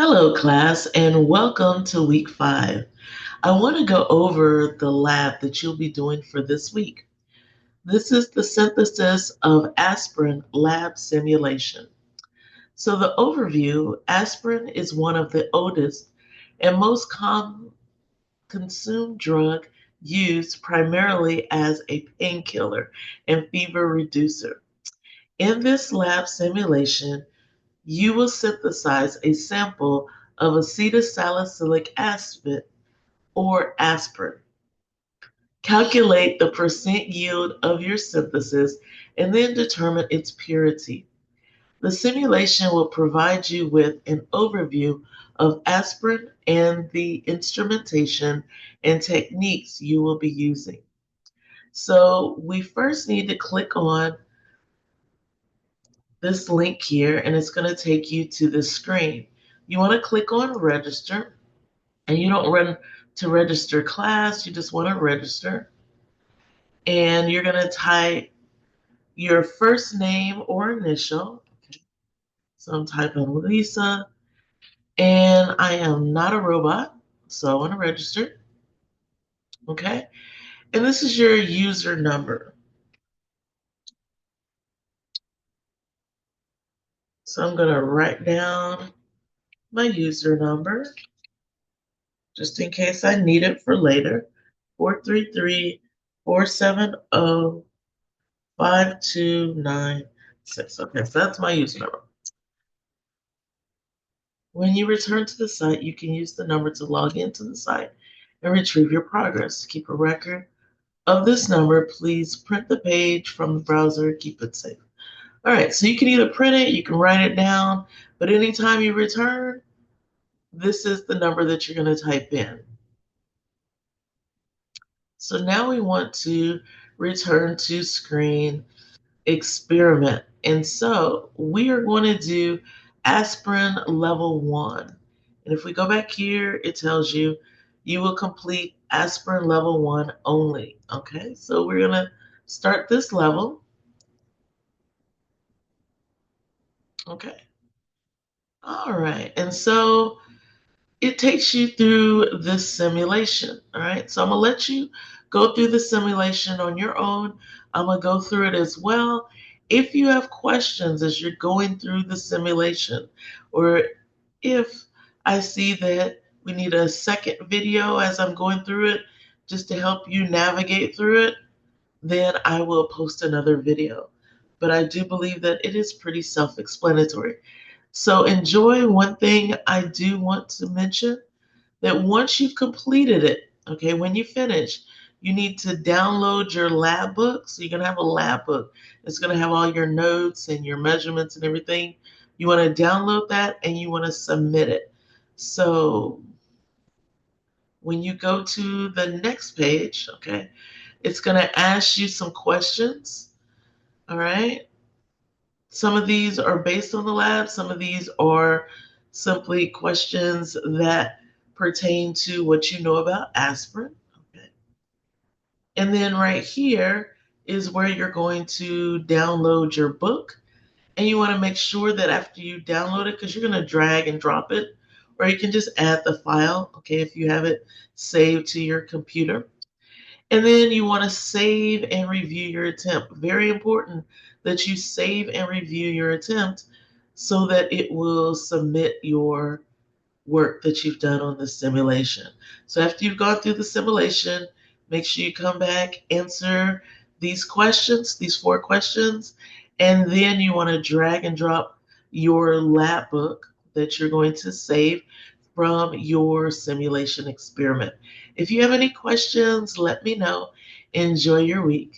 Hello, class, and welcome to week 5. I want to go over the lab that you'll be doing for this week. This is the synthesis of aspirin lab simulation. So, the overview, aspirin is one of the oldest and most consumed drug used primarily as a painkiller and fever reducer. In this lab simulation, you will synthesize a sample of acetylsalicylic acid or aspirin. Calculate the percent yield of your synthesis and then determine its purity. The simulation will provide you with an overview of aspirin and the instrumentation and techniques you will be using. So we first need to click on this link here, and it's going to take you to this screen. You want to click on register, and you don't run to register class, you just want to register. And you're going to type your first name or initial. Okay. So I'm typing Lisa, and I am not a robot, so I want to register. Okay. And this is your user number. So I'm going to write down my user number just in case I need it for later. 433-470-5296. Okay, so that's my user number. When you return to the site, you can use the number to log into the site and retrieve your progress. To keep a record of this number, please print the page from the browser, keep it safe. All right, so you can either print it, you can write it down, but anytime you return, this is the number that you're going to type in. So now we want to return to screen experiment. And so we are going to do aspirin level 1. And if we go back here, it tells you you will complete aspirin level 1 only. Okay, so we're going to start this level. Okay. All right. And so it takes you through this simulation. All right. So I'm going to let you go through the simulation on your own. I'm going to go through it as well. If you have questions as you're going through the simulation, or if I see that we need a second video as I'm going through it just to help you navigate through it, then I will post another video. But I do believe that it is pretty self-explanatory. So enjoy. One thing I do want to mention, that once you've completed it, okay, when you finish, you need to download your lab book. So you're going to have a lab book. It's going to have all your notes and your measurements and everything. You want to download that and you want to submit it. So when you go to the next page, okay, it's going to ask you some questions. All right. Some of these are based on the lab. Some of these are simply questions that pertain to what you know about aspirin. Okay. And then right here is where you're going to download your book. And you want to make sure that after you download it, because you're going to drag and drop it, or you can just add the file, okay, if you have it saved to your computer. And then you want to save and review your attempt. Very important that you save and review your attempt so that it will submit your work that you've done on the simulation. So after you've gone through the simulation, make sure you come back, answer these questions, these 4 questions, and then you want to drag and drop your lab book that you're going to save from your simulation experiment. If you have any questions, let me know. Enjoy your week.